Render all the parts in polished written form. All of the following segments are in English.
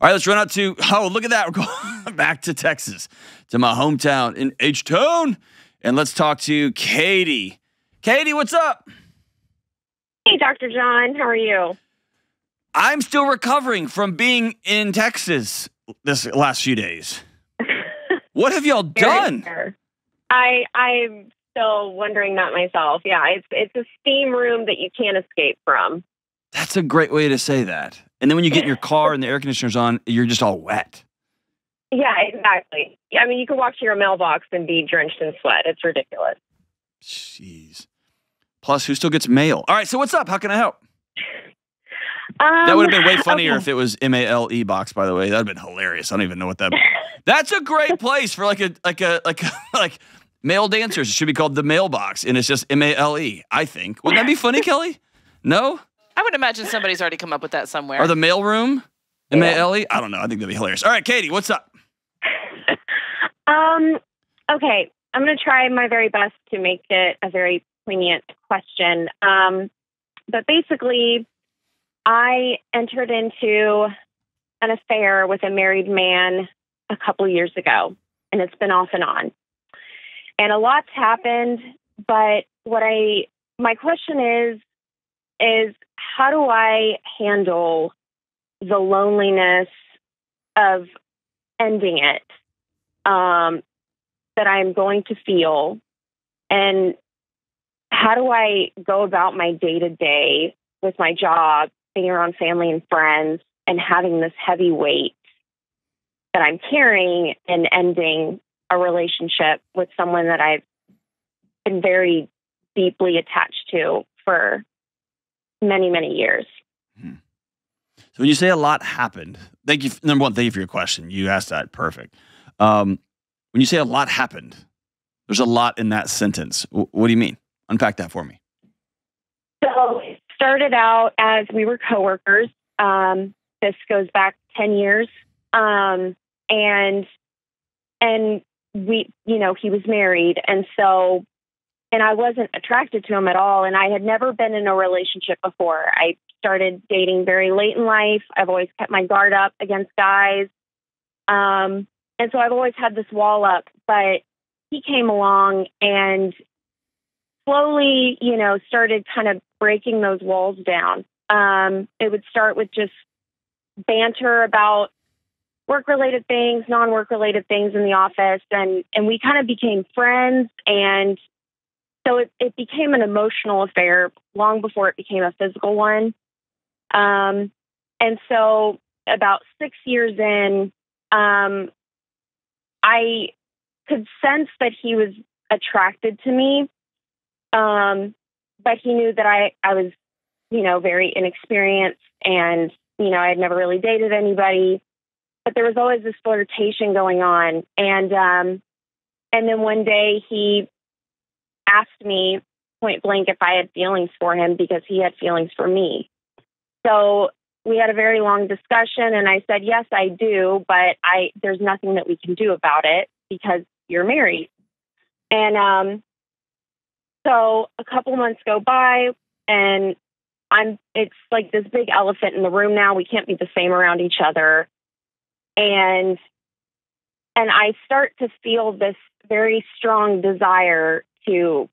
All right, let's run out to, look at that. We're going back to Texas, to my hometown in H-Town. And let's talk to Katie. Katie, what's up? Hey, Dr. John. How are you? I'm still recovering from being in Texas this last few days. What have y'all done? I'm still wondering that myself. Yeah, it's a steam room that you can't escape from. That's a great way to say that. And then when you get in your car and the air conditioner's on, you're just all wet. Yeah, exactly. I mean, you can walk to your mailbox and be drenched in sweat. It's ridiculous. Jeez. Plus, who still gets mail? All right, so what's up? How can I help? That would have been way funnier if it was MALE box, by the way. That would have been hilarious. I don't even know what that That's a great place for like male dancers. It should be called the mailbox, and it's just MALE, I think. Wouldn't that be funny, Kelly? No? I would imagine somebody's already come up with that somewhere. Or the mail room? MALE? I don't know. I think that'd be hilarious. All right, Katie, what's up? Okay. I'm going to try my very best to make it a very poignant question. But basically, I entered into an affair with a married man a couple years ago, and it's been off and on. And a lot's happened, but my question is how do I handle the loneliness of ending it that I'm going to feel? And how do I go about my day-to-day with my job, being around family and friends, and having this heavy weight that I'm carrying and ending a relationship with someone that I've been very deeply attached to for many, many years? So when you say a lot happened, thank you. Number one, thank you for your question. You asked that. Perfect. When you say a lot happened, there's a lot in that sentence. What do you mean? Unpack that for me. So it started out as we were coworkers. This goes back 10 years. And we, he was married. And I wasn't attracted to him at all. And I had never been in a relationship before. I started dating very late in life. I've always kept my guard up against guys. And so I've always had this wall up, but he came along and slowly, started kind of breaking those walls down. It would start with just banter about work-related things, non-work-related things in the office, and we kind of became friends. And so it became an emotional affair long before it became a physical one. And so about 6 years in, I could sense that he was attracted to me, but he knew that I was, very inexperienced, and, I had never really dated anybody, but there was always this flirtation going on. And then one day he asked me point blank if I had feelings for him because he had feelings for me. So we had a very long discussion, and I said, yes, I do, but there's nothing that we can do about it because you're married. And so a couple months go by, and it's like this big elephant in the room now. We can't be the same around each other. And I start to feel this very strong desire to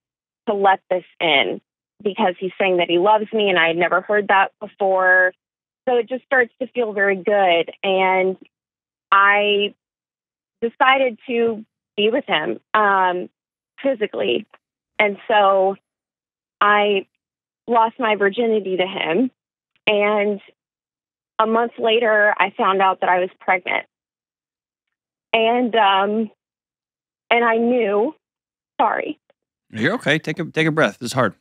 let this in because he's saying that he loves me, and I had never heard that before. So it just starts to feel very good. And I decided to be with him physically. And so I lost my virginity to him. And a month later, I found out that I was pregnant. And I knew, sorry. You're okay. Take a breath. This is hard.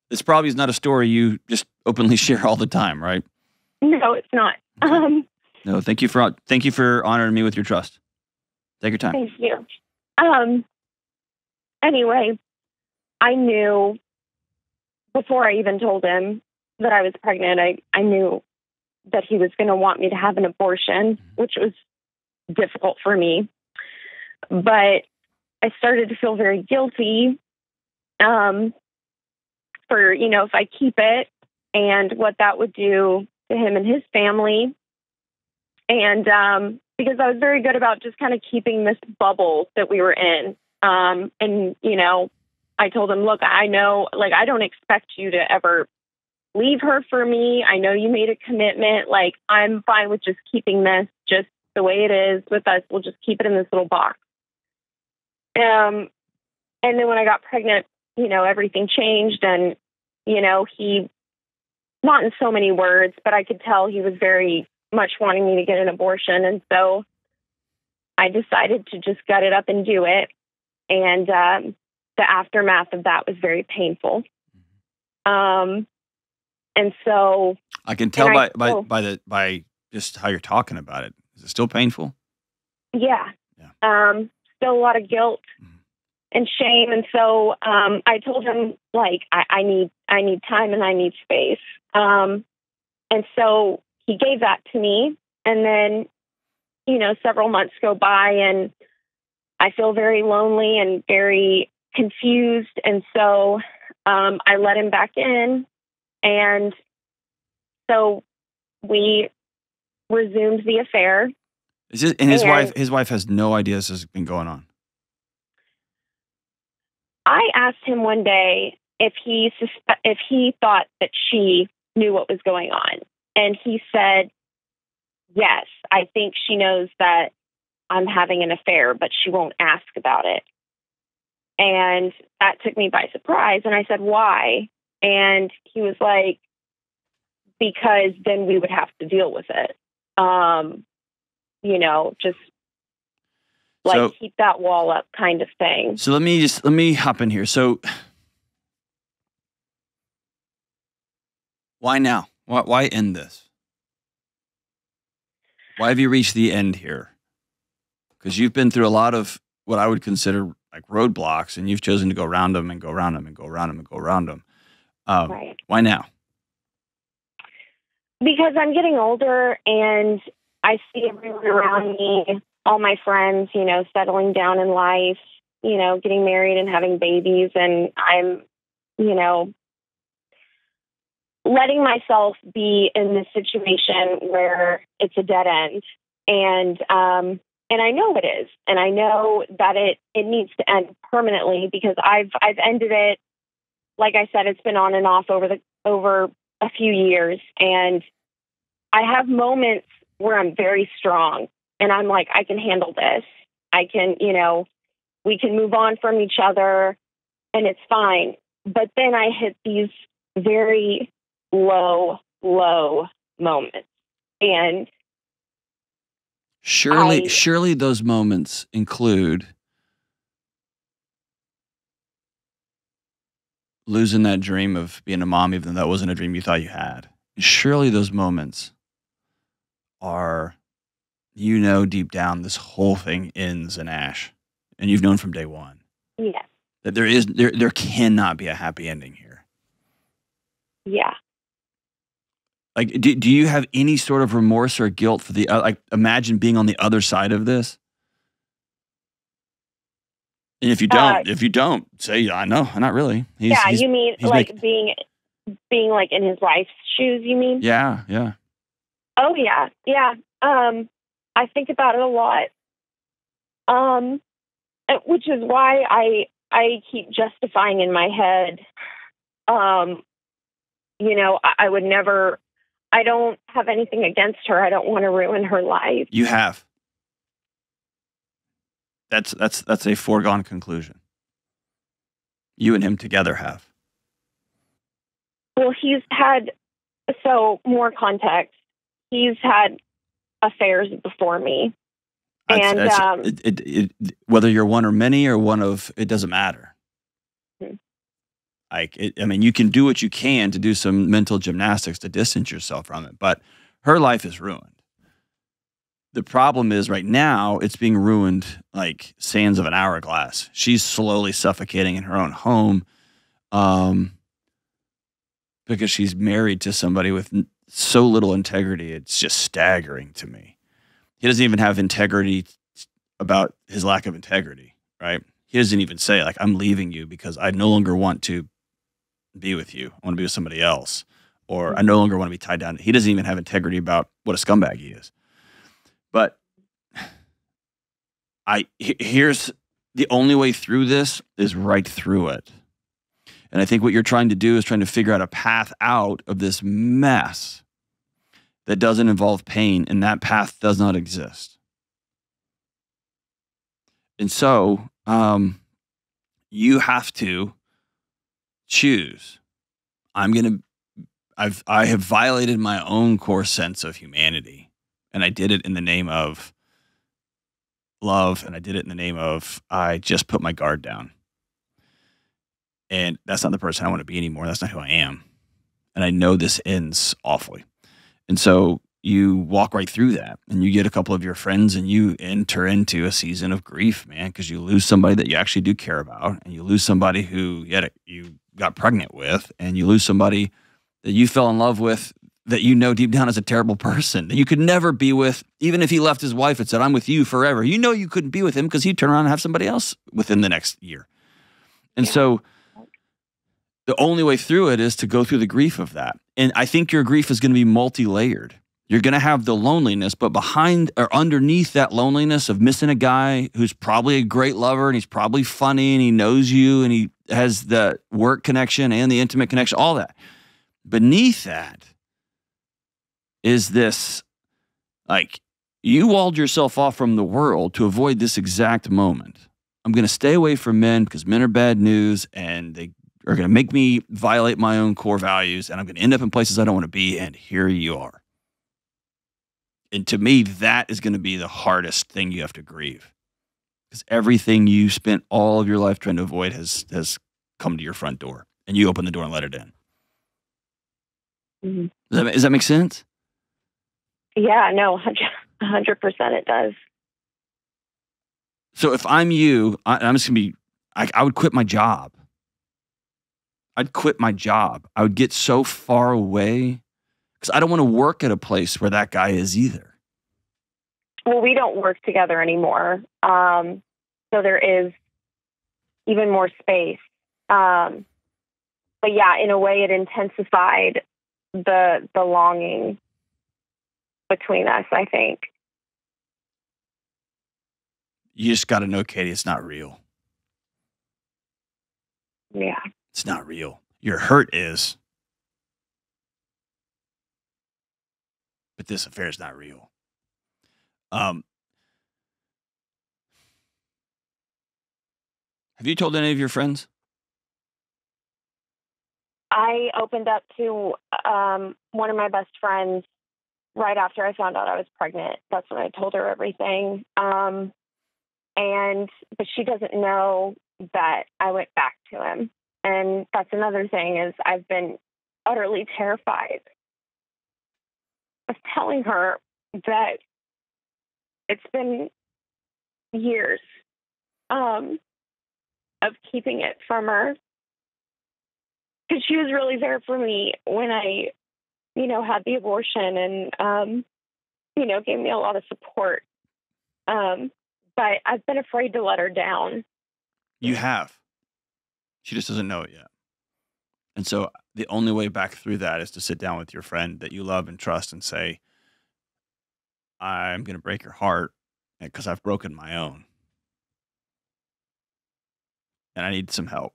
This probably is not a story you just openly share all the time, right? No, it's not. Okay. No, thank you for honoring me with your trust. Take your time. Thank you. Anyway, I knew before I even told him that I was pregnant, I knew that he was going to want me to have an abortion, which was difficult for me. But I started to feel very guilty for, if I keep it and what that would do to him and his family. And because I was very good about just kind of keeping this bubble that we were in. And, you know, I told him, look, I know, like, I don't expect you to ever leave her for me. I know you made a commitment. Like, I'm fine with just keeping this just the way it is with us. We'll just keep it in this little box. And then when I got pregnant, you know, everything changed. And, you know, he, not in so many words, but I could tell he was very much wanting me to get an abortion. And so I decided to just gut it up and do it. And the aftermath of that was very painful. And so I can tell by just how you're talking about it. Is it still painful? Yeah. Still a lot of guilt and shame. And so I told him, like, I need time and I need space. And so he gave that to me. And then, you know, several months go by and I feel very lonely and very confused. And so I let him back in. And so we resumed the affair. And his wife has no idea this has been going on. I asked him one day if he thought that she knew what was going on. And he said, yes, I think she knows that I'm having an affair, but she won't ask about it. And that took me by surprise. And I said, why? And he was like, because then we would have to deal with it. You know, just like keep that wall up kind of thing. So let me hop in here. So why now? Why end this? Why have you reached the end here? Because you've been through a lot of what I would consider like roadblocks, and you've chosen to go around them and go around them and go around them and go around them. Right. Why now? Because I'm getting older and I see everyone around me, all my friends, you know, settling down in life, you know, getting married and having babies. And I'm, you know, letting myself be in this situation where it's a dead end. And I know it is. And I know that it needs to end permanently because I've ended it. Like I said, it's been on and off over a few years. And I have moments where I'm very strong and I'm like, I can handle this. I can, you know, we can move on from each other and it's fine. But then I hit these very low moments. And surely those moments include losing that dream of being a mom, even though that wasn't a dream you thought you had. Surely those moments are, you know, deep down, this whole thing ends in ash. And you've known from day one. Yeah. That there cannot be a happy ending here. Yeah. Like, do you have any sort of remorse or guilt for like, imagine being on the other side of this? And if you don't, say, I know, not really. You mean like being like in his wife's shoes, you mean? Yeah. Oh, yeah. Yeah. I think about it a lot. Which is why I keep justifying in my head, you know, I would never, I don't have anything against her. I don't want to ruin her life. You have. That's a foregone conclusion. You and him together have. Well, he's had, so more context, he's had affairs before me. And whether you're one or many or one of, it doesn't matter. Like, I mean, you can do what you can to do some mental gymnastics to distance yourself from it, but her life is ruined. The problem is right now it's being ruined like sands of an hourglass. She's slowly suffocating in her own home because she's married to somebody with so little integrity. It's just staggering to me. He doesn't even have integrity about his lack of integrity, right? He doesn't even say, like, I'm leaving you because I no longer want to be with you. I want to be with somebody else. Or I no longer want to be tied down. He doesn't even have integrity about what a scumbag he is. But here's the only way through this is right through it. And I think what you're trying to do is trying to figure out a path out of this mess that doesn't involve pain, and that path does not exist. And so you have to choose. I have violated my own core sense of humanity, and I did it in the name of love, and I did it in the name of I just put my guard down. And that's not the person I want to be anymore. That's not who I am. And I know this ends awfully. And so you walk right through that, and you get a couple of your friends, and you enter into a season of grief, man, because you lose somebody that you actually do care about, and you lose somebody who you got pregnant with, and you lose somebody that you fell in love with that you know deep down is a terrible person that you could never be with. Even if he left his wife and said, I'm with you forever, you know you couldn't be with him because he'd turn around and have somebody else within the next year. And so the only way through it is to go through the grief of that. And I think your grief is going to be multi-layered. You're going to have the loneliness, but behind or underneath that loneliness of missing a guy who's probably a great lover, and he's probably funny, and he knows you, and he has the work connection and the intimate connection, all that. Beneath that is this, like, you walled yourself off from the world to avoid this exact moment. I'm going to stay away from men because men are bad news, and they are going to make me violate my own core values, and I'm going to end up in places I don't want to be, and here you are. And to me, that is going to be the hardest thing you have to grieve, because everything you spent all of your life trying to avoid has come to your front door, and you open the door and let it in. Mm-hmm. Does that make sense? Yeah, no, 100% it does. So if I'm you, I'm just going to be, I would quit my job. I'd quit my job. I would get so far away because I don't want to work at a place where that guy is either. Well, we don't work together anymore. So there is even more space. But yeah, in a way it intensified the longing between us, I think. You just got to know, Katie, it's not real. Yeah. It's not real. Your hurt is. But this affair is not real. Have you told any of your friends? I opened up to one of my best friends right after I found out I was pregnant. That's when I told her everything. But she doesn't know that I went back to him. And that's another thing is I've been utterly terrified of telling her that it's been years of keeping it from her. Because she was really there for me when I, had the abortion and, gave me a lot of support. But I've been afraid to let her down. You have. She just doesn't know it yet. And so the only way back through that is to sit down with your friend that you love and trust and say, I'm going to break your heart because I've broken my own. And I need some help.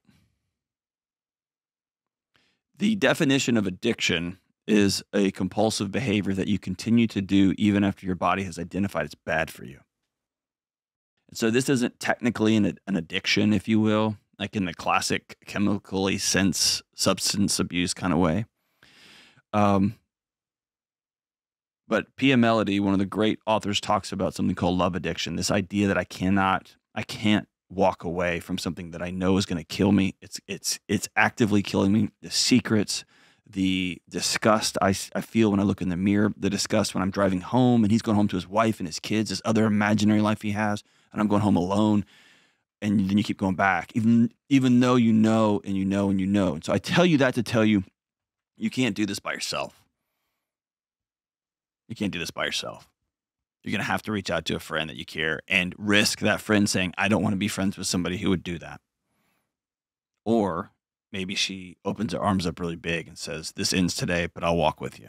The definition of addiction is a compulsive behavior that you continue to do even after your body has identified it's bad for you. And so this isn't technically an addiction, if you will, like in the classic chemically sense, substance abuse kind of way. But Pia Mellody, one of the great authors, talks about something called love addiction, this idea that I can't walk away from something that I know is going to kill me. It's actively killing me. The secrets, the disgust I feel when I look in the mirror, the disgust when I'm driving home and he's going home to his wife and his kids, this other imaginary life he has, and I'm going home alone. And then you keep going back, even though you know and you know and you know. And so I tell you that to tell you, you can't do this by yourself. You can't do this by yourself. You're going to have to reach out to a friend that you care and risk that friend saying, I don't want to be friends with somebody who would do that. Or maybe she opens her arms up really big and says, this ends today, but I'll walk with you.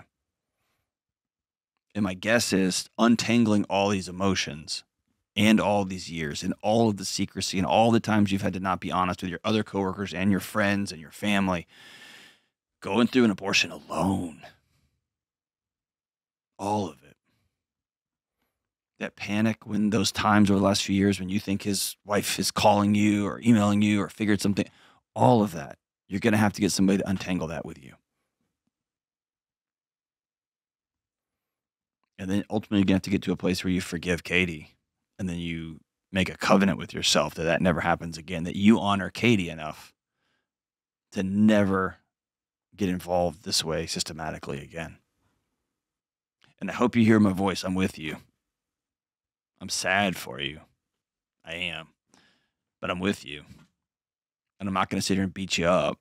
And my guess is untangling all these emotions and all these years and all of the secrecy and all the times you've had to not be honest with your other coworkers and your friends and your family, going through an abortion alone. All of it. That panic when those times over the last few years when you think his wife is calling you or emailing you or figured something, all of that, you're going to have to get somebody to untangle that with you. And then ultimately you're going to have to get to a place where you forgive Katie. And then you make a covenant with yourself that that never happens again, that you honor Katie enough to never get involved this way systematically again. And I hope you hear my voice. I'm with you. I'm sad for you. I am. But I'm with you. And I'm not going to sit here and beat you up.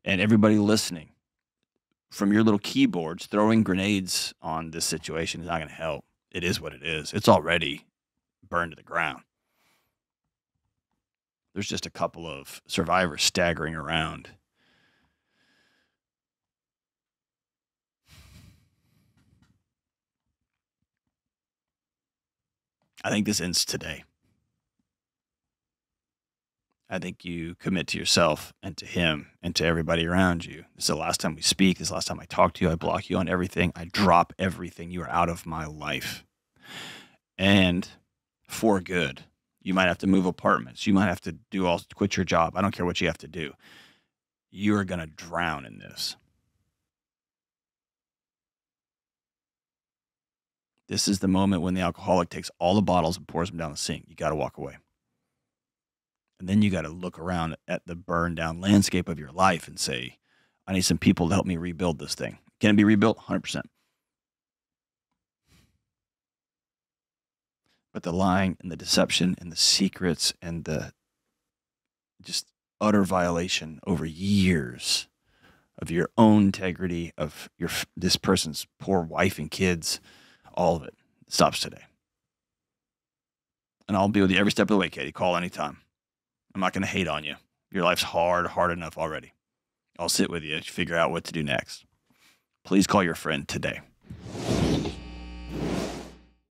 And everybody listening, from your little keyboards, throwing grenades on this situation is not going to help. It is what it is. It's already burned to the ground. There's just a couple of survivors staggering around. I think this ends today. I think you commit to yourself and to him and to everybody around you. This is the last time we speak. This is the last time I talk to you. I block you on everything. I drop everything. You are out of my life. And for good. You might have to move apartments. You might have to quit your job. I don't care what you have to do. You are going to drown in this. This is the moment when the alcoholic takes all the bottles and pours them down the sink. You got to walk away. And then you got to look around at the burned down landscape of your life and say, I need some people to help me rebuild this thing. Can it be rebuilt? 100%. But the lying and the deception and the secrets and the just utter violation over years of your own integrity, of this person's poor wife and kids, all of it stops today. And I'll be with you every step of the way, Katie. Call anytime. I'm not going to hate on you. Your life's hard enough already. I'll sit with you to figure out what to do next. Please call your friend today.